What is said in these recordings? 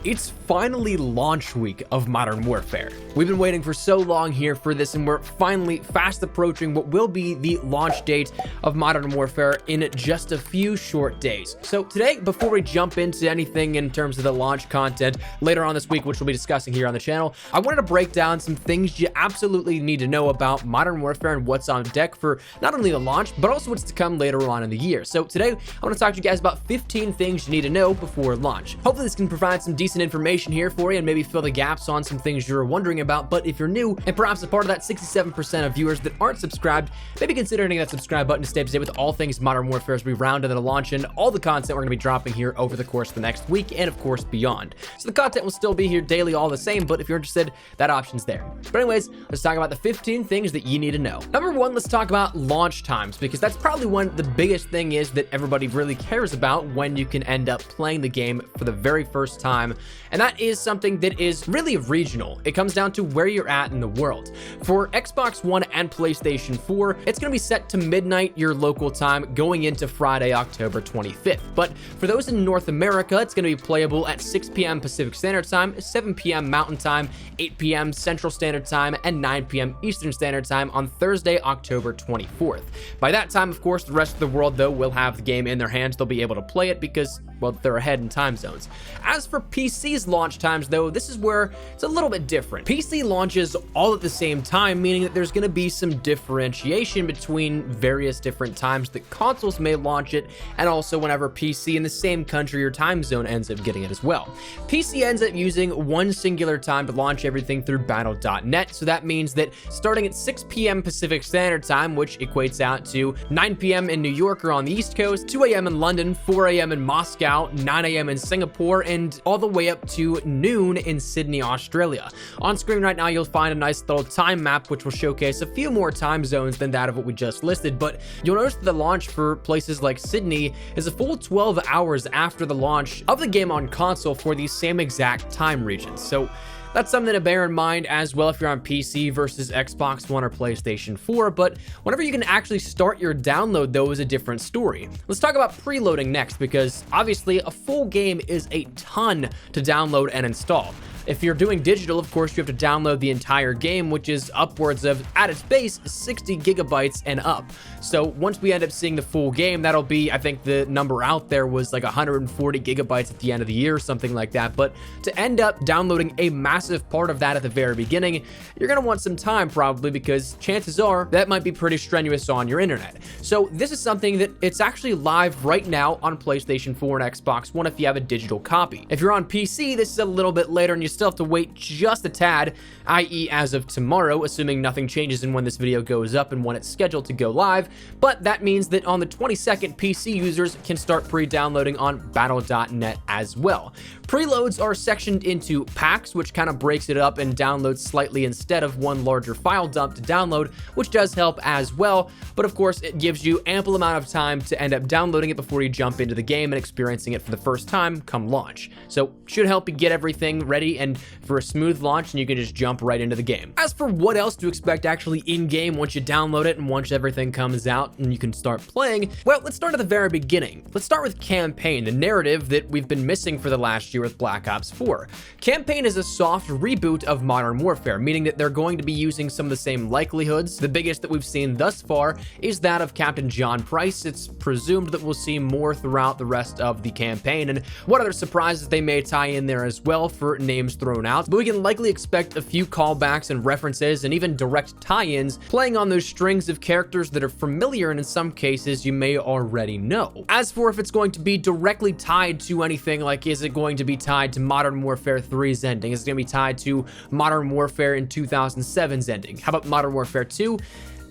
It's finally launch week of Modern Warfare. We've been waiting for so long here for this, and we're finally fast approaching what will be the launch date of Modern Warfare in just a few short days. So today, before we jump into anything in terms of the launch content later on this week, which we'll be discussing here on the channel, I wanted to break down some things you absolutely need to know about Modern Warfare and what's on deck for not only the launch, but also what's to come later on in the year. So today, I want to talk to you guys about 15 things you need to know before launch. Hopefully this can provide some decent information here for you and maybe fill the gaps on some things you're wondering about. But if you're new and perhaps a part of that 67% of viewers that aren't subscribed, maybe consider hitting that subscribe button to stay up to date with all things Modern Warfare as we round into the launch and all the content we're going to be dropping here over the course of the next week and of course beyond. So the content will still be here daily all the same, but if you're interested, that option's there. But anyways, let's talk about the 15 things that you need to know. Number one, let's talk about launch times, because that's probably the biggest thing is that everybody really cares about when you can end up playing the game for the very first time. And that is something that is really regional. It comes down to where you're at in the world. For Xbox One and PlayStation 4, it's going to be set to midnight your local time going into Friday, October 25th. But for those in North America, it's going to be playable at 6 p.m. Pacific Standard Time, 7 p.m. Mountain Time, 8 p.m. Central Standard Time, and 9 p.m. Eastern Standard Time on Thursday, October 24th. By that time, of course, the rest of the world, though, will have the game in their hands. They'll be able to play it because, well, they're ahead in time zones. As for PC's launch times, though, this is where it's a little bit different. PC launches all at the same time, meaning that there's going to be some differentiation between various different times that consoles may launch it, and also whenever PC in the same country or time zone ends up getting it as well. PC ends up using one singular time to launch everything through battle.net, so that means that starting at 6 p.m. Pacific Standard Time, which equates out to 9 p.m. in New York or on the East Coast, 2 a.m. in London, 4 a.m. in Moscow, 9 a.m. in Singapore, and all the way up to noon in Sydney, Australia. On screen right now, you'll find a nice little time map, which will showcase a few more time zones than that of what we just listed, but you'll notice that the launch for places like Sydney is a full 12 hours after the launch of the game on console for these same exact time regions. So that's something to bear in mind as well if you're on PC versus Xbox One or PlayStation 4, but whenever you can actually start your download, though, is a different story. Let's talk about preloading next, because obviously a full game is a ton to download and install. If you're doing digital, of course, you have to download the entire game, which is upwards of, at its base, 60 gigabytes and up. So once we end up seeing the full game, that'll be, I think the number out there was like 140 gigabytes at the end of the year, something like that. But to end up downloading a massive part of that at the very beginning, you're going to want some time probably, because chances are that might be pretty strenuous on your internet. So this is something that it's actually live right now on PlayStation 4 and Xbox One if you have a digital copy. If you're on PC, this is a little bit later and you still have to wait just a tad, i.e. as of tomorrow, assuming nothing changes in when this video goes up and when it's scheduled to go live. But that means that on the 22nd, PC users can start pre-downloading on battle.net as well. Preloads are sectioned into packs, which kind of breaks it up and downloads slightly instead of one larger file dump to download, which does help as well. But of course, it gives you ample amount of time to end up downloading it before you jump into the game and experiencing it for the first time come launch. So should help you get everything ready and for a smooth launch, and you can just jump right into the game. As for what else to expect actually in-game once you download it and once everything comes out and you can start playing, well, let's start at the very beginning. Let's start with campaign, the narrative that we've been missing for the last year with Black Ops 4. Campaign is a soft reboot of Modern Warfare, meaning that they're going to be using some of the same likelihoods. The biggest that we've seen thus far is that of Captain John Price. It's presumed that we'll see more throughout the rest of the campaign, and what other surprises they may tie in there as well for names thrown out. But we can likely expect a few callbacks and references and even direct tie-ins playing on those strings of characters that are familiar and in some cases you may already know. As for if it's going to be directly tied to anything, like is it going to be tied to Modern Warfare 3's ending? Is it going to be tied to Modern Warfare in 2007's ending? How about Modern Warfare 2?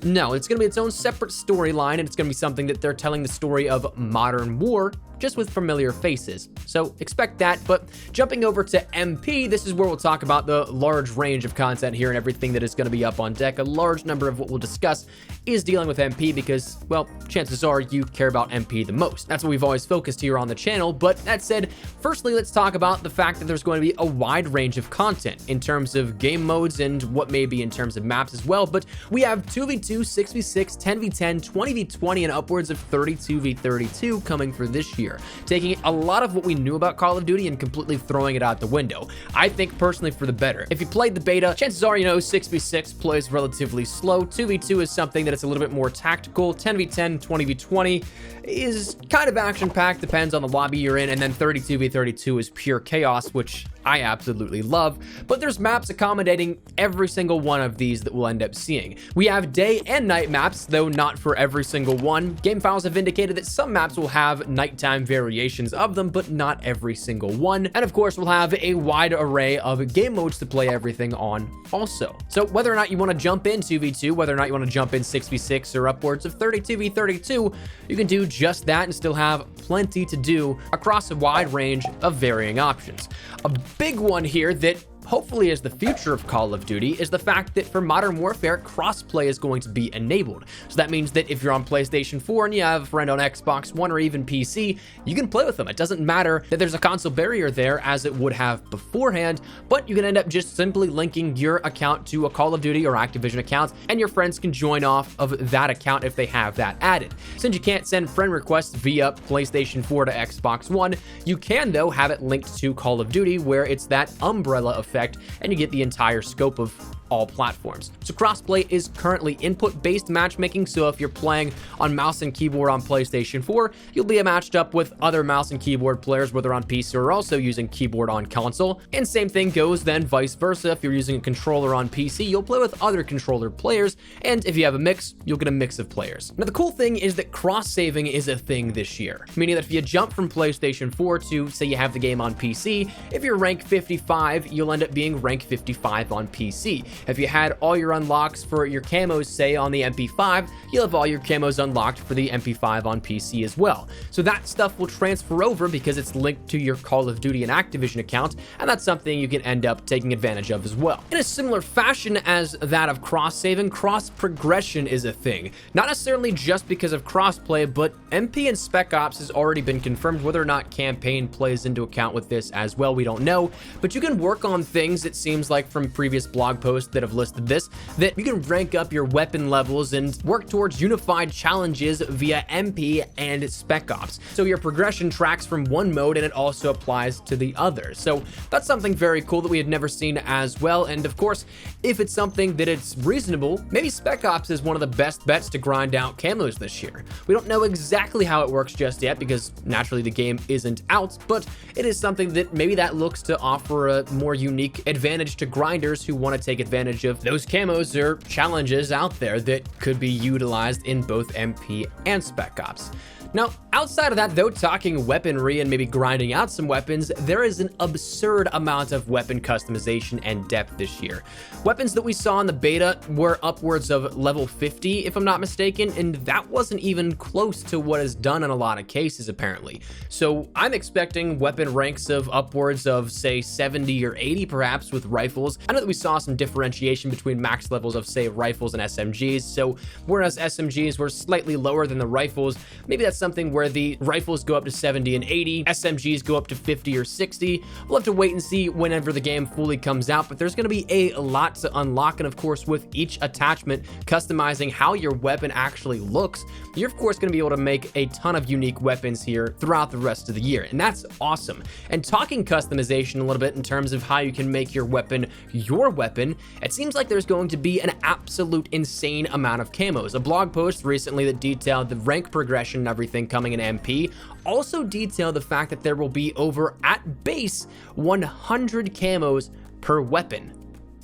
No, it's going to be its own separate storyline, and it's going to be something that they're telling the story of modern war, just with familiar faces. So expect that. But jumping over to MP, this is where we'll talk about the large range of content here and everything that is going to be up on deck. A large number of what we'll discuss is dealing with MP because, well, chances are you care about MP the most. That's what we've always focused here on the channel. But that said, firstly, let's talk about the fact that there's going to be a wide range of content in terms of game modes and what may be in terms of maps as well. But we have 2v2, 6v6, 10v10, 20v20, and upwards of 32v32 coming for this year. year, taking a lot of what we knew about Call of Duty and completely throwing it out the window. I think personally for the better. If you played the beta, chances are you know 6v6 plays relatively slow, 2v2 is something that it's a little bit more tactical, 10v10, 20v20 is kind of action-packed, depends on the lobby you're in, and then 32v32 is pure chaos, which I absolutely love, but there's maps accommodating every single one of these that we'll end up seeing. We have day and night maps, though not for every single one. Game files have indicated that some maps will have nighttime variations of them, but not every single one. And of course, we'll have a wide array of game modes to play everything on also. So whether or not you want to jump in 2v2, whether or not you want to jump in 6v6 or upwards of 32v32, you can do just that and still have plenty to do across a wide range of varying options. A big one here that hopefully is the future of Call of Duty is the fact that for Modern Warfare, crossplay is going to be enabled. So that means that if you're on PlayStation 4 and you have a friend on Xbox One or even PC, you can play with them. It doesn't matter that there's a console barrier there as it would have beforehand, but you can end up just simply linking your account to a Call of Duty or Activision account, and your friends can join off of that account if they have that added. Since you can't send friend requests via PlayStation 4 to Xbox One, you can though have it linked to Call of Duty where it's that umbrella effect and you get the entire scope of all platforms. So crossplay is currently input-based matchmaking, so if you're playing on mouse and keyboard on PlayStation 4, you'll be matched up with other mouse and keyboard players, whether on PC or also using keyboard on console. And same thing goes then vice versa. If you're using a controller on PC, you'll play with other controller players, and if you have a mix, you'll get a mix of players. Now the cool thing is that cross-saving is a thing this year, meaning that if you jump from PlayStation 4 to, say you have the game on PC, if you're rank 55, you'll end up being rank 55 on PC. If you had all your unlocks for your camos, say, on the MP5, you'll have all your camos unlocked for the MP5 on PC as well. So that stuff will transfer over because it's linked to your Call of Duty and Activision account, and that's something you can end up taking advantage of as well. In a similar fashion as that of cross-saving, cross-progression is a thing. Not necessarily just because of crossplay, but MP and Spec Ops has already been confirmed. Whether or not campaign plays into account with this as well, we don't know, but you can work on things, it seems like from previous blog posts that have listed this, that you can rank up your weapon levels and work towards unified challenges via MP and Spec Ops. So your progression tracks from one mode and it also applies to the other. So that's something very cool that we had never seen as well. And of course, if it's something that it's reasonable, maybe Spec Ops is one of the best bets to grind out camos this year. We don't know exactly how it works just yet because naturally the game isn't out, but it is something that maybe that looks to offer a more unique advantage to grinders who want to take advantage of those camos or challenges out there that could be utilized in both MP and Spec Ops. Now, outside of that though, talking weaponry and maybe grinding out some weapons, there is an absurd amount of weapon customization and depth this year. Weapons that we saw in the beta were upwards of level 50, if I'm not mistaken, and that wasn't even close to what is done in a lot of cases apparently. So I'm expecting weapon ranks of upwards of say 70 or 80 perhaps with rifles. I know that we saw some differentiation between max levels of say rifles and SMGs, so whereas SMGs were slightly lower than the rifles, maybe that's something where the rifles go up to 70 and 80, SMGs go up to 50 or 60. We'll have to wait and see whenever the game fully comes out, but there's going to be a lot to unlock, and of course with each attachment customizing how your weapon actually looks, you're of course going to be able to make a ton of unique weapons here throughout the rest of the year, and that's awesome. And talking customization a little bit in terms of how you can make your weapon, it seems like there's going to be an absolute insane amount of camos. A blog post recently that detailed the rank progression and everything coming in MP also detailed the fact that there will be over at base 100 camos per weapon.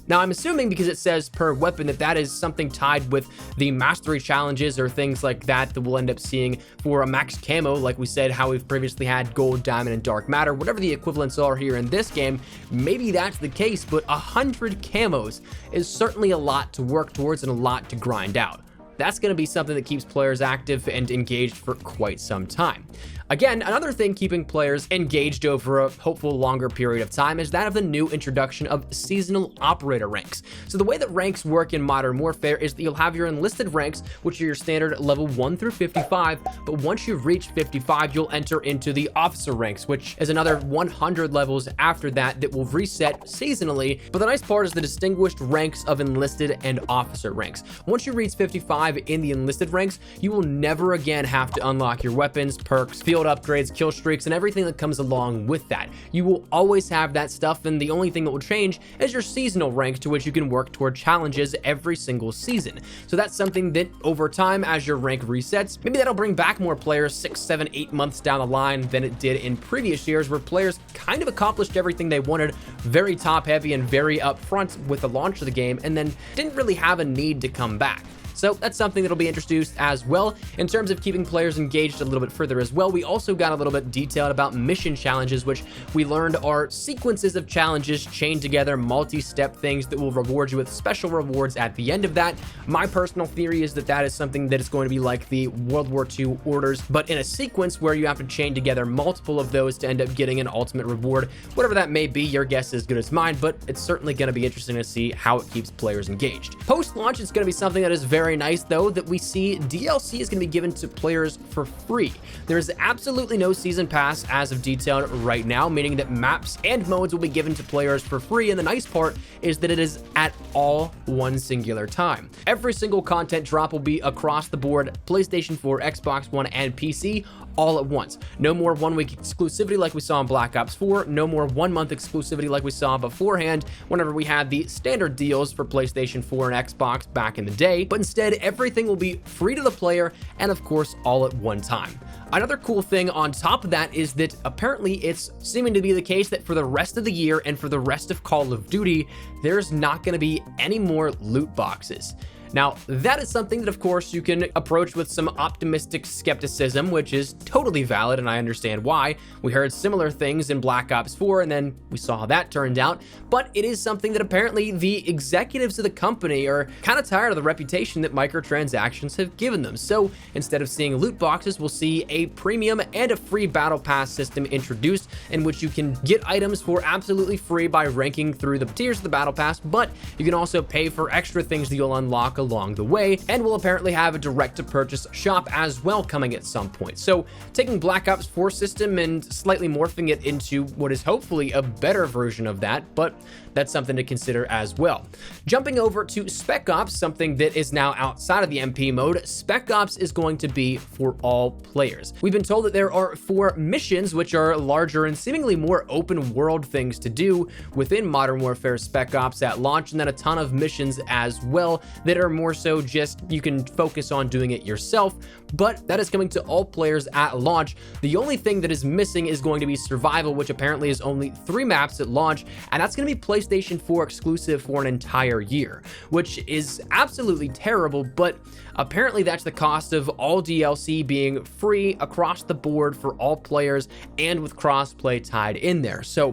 Now I'm assuming because it says per weapon that is something tied with the mastery challenges or things like that we'll end up seeing for a max camo, like we said how we've previously had gold, diamond, and dark matter, whatever the equivalents are here in this game. Maybe that's the case, but 100 camos is certainly a lot to work towards and a lot to grind out. That's going to be something that keeps players active and engaged for quite some time. Again, another thing keeping players engaged over a hopeful longer period of time is that of the new introduction of seasonal operator ranks. So the way that ranks work in Modern Warfare is that you'll have your enlisted ranks, which are your standard level 1 through 55, but once you reach 55, you'll enter into the officer ranks, which is another 100 levels after that will reset seasonally. But the nice part is the distinguished ranks of enlisted and officer ranks. Once you reach 55, survive in the enlisted ranks, you will never again have to unlock your weapons, perks, field upgrades, kill streaks, and everything that comes along with that. You will always have that stuff, and the only thing that will change is your seasonal rank, to which you can work toward challenges every single season. So that's something that over time, as your rank resets, maybe that'll bring back more players 6, 7, 8 months down the line than it did in previous years, where players kind of accomplished everything they wanted, very top heavy and very upfront with the launch of the game, and then didn't really have a need to come back. So that's something that'll be introduced as well. In terms of keeping players engaged a little bit further as well, we also got a little bit detailed about mission challenges, which we learned are sequences of challenges chained together, multi-step things that will reward you with special rewards at the end of that. My personal theory is that that is something that is going to be like the World War II orders, but in a sequence where you have to chain together multiple of those to end up getting an ultimate reward. Whatever that may be, your guess is as good as mine, but it's certainly going to be interesting to see how it keeps players engaged. Post-launch, it's going to be something that is very nice, though, that we see DLC is going to be given to players for free. There's absolutely no season pass as of detailed right now, meaning that maps and modes will be given to players for free, and the nice part is that it is at all one singular time. Every single content drop will be across the board, PlayStation 4, Xbox One, and PC, all at once. No more 1 week exclusivity like we saw in Black Ops 4, no more 1 month exclusivity like we saw beforehand whenever we had the standard deals for PlayStation 4 and Xbox back in the day, but instead everything will be free to the player and of course all at one time. Another cool thing on top of that is that apparently it's seeming to be the case that for the rest of the year and for the rest of Call of Duty, there's not going to be any more loot boxes. Now, that is something that, of course, you can approach with some optimistic skepticism, which is totally valid, and I understand why. We heard similar things in Black Ops 4, and then we saw how that turned out, but it is something that apparently the executives of the company are kind of tired of the reputation that microtransactions have given them. So instead of seeing loot boxes, we'll see a premium and a free battle pass system introduced, in which you can get items for absolutely free by ranking through the tiers of the battle pass, but you can also pay for extra things that you'll unlock along the way, and will apparently have a direct-to-purchase shop as well coming at some point. So taking Black Ops 4 system and slightly morphing it into what is hopefully a better version of that, but that's something to consider as well. Jumping over to Spec Ops, something that is now outside of the MP mode, Spec Ops is going to be for all players. We've been told that there are 4 missions, which are larger and seemingly more open world things to do within Modern Warfare Spec Ops at launch, and then a ton of missions as well that are more so just you can focus on doing it yourself, but that is coming to all players at launch. The only thing that is missing is going to be survival, which apparently is only 3 maps at launch, and that's going to be PlayStation 4 exclusive for an entire year, which is absolutely terrible, but apparently that's the cost of all DLC being free across the board for all players and with crossplay tied in there. So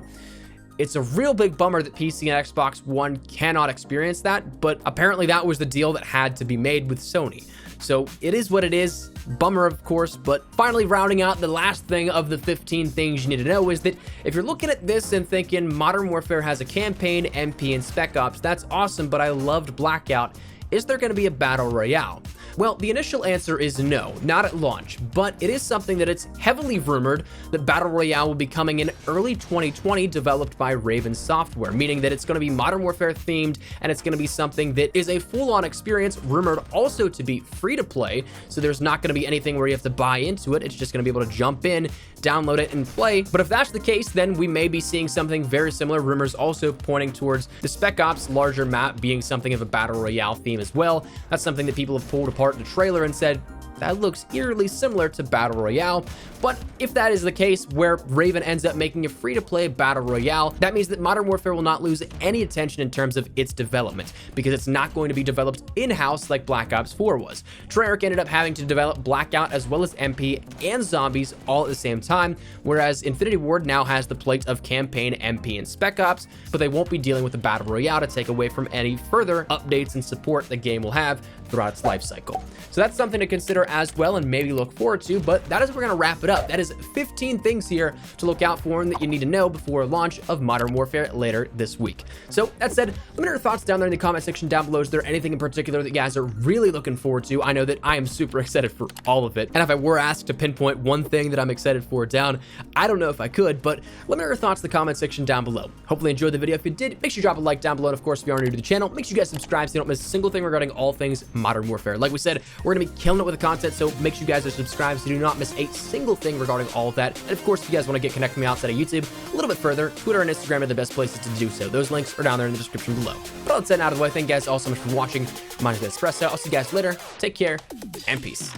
it's a real big bummer that PC and Xbox One cannot experience that, but apparently that was the deal that had to be made with Sony. So it is what it is. Bummer, of course, but finally rounding out the last thing of the 15 things you need to know is that if you're looking at this and thinking Modern Warfare has a campaign, MP, and Spec Ops, that's awesome, but I loved Blackout. Is there going to be a battle royale? Well, the initial answer is no, not at launch, but it is something that it's heavily rumored that Battle Royale will be coming in early 2020, developed by Raven Software, meaning that it's going to be Modern Warfare themed, and it's going to be something that is a full-on experience, rumored also to be free to play, so there's not going to be anything where you have to buy into it. It's just going to be able to jump in, download it, and play. But if that's the case, then we may be seeing something very similar. Rumors also pointing towards the Spec Ops larger map being something of a Battle Royale theme as well. That's something that people have pulled apart the trailer and said, that looks eerily similar to Battle Royale. But if that is the case, where Raven ends up making a free-to-play Battle Royale, that means that Modern Warfare will not lose any attention in terms of its development, because it's not going to be developed in-house like Black Ops 4 was. Treyarch ended up having to develop Blackout as well as MP and Zombies all at the same time, whereas Infinity Ward now has the plate of Campaign, MP, and Spec Ops, but they won't be dealing with the Battle Royale to take away from any further updates and support the game will have throughout its life cycle. So that's something to consider as well and maybe look forward to, but that is where we're going to wrap it up. That is 15 things here to look out for and that you need to know before launch of Modern Warfare later this week. So that said, let me know your thoughts down there in the comment section down below. Is there anything in particular that you guys are really looking forward to? I know that I am super excited for all of it. And if I were asked to pinpoint one thing that I'm excited for down, I don't know if I could, but let me know your thoughts in the comment section down below. Hopefully you enjoyed the video. If you did, make sure you drop a like down below. And of course, if you are new to the channel, make sure you guys subscribe so you don't miss a single thing regarding all things Modern Warfare. Like we said, we're going to be killing it with the content, so make sure you guys are subscribed so you do not miss a single thing regarding all of that. And of course, if you guys want to get connected with me outside of YouTube a little bit further, Twitter and Instagram are the best places to do so. Those links are down there in the description below. But all that said, out of the way, thank you guys all so much for watching. My name is Espresso. I'll see you guys later. Take care and peace.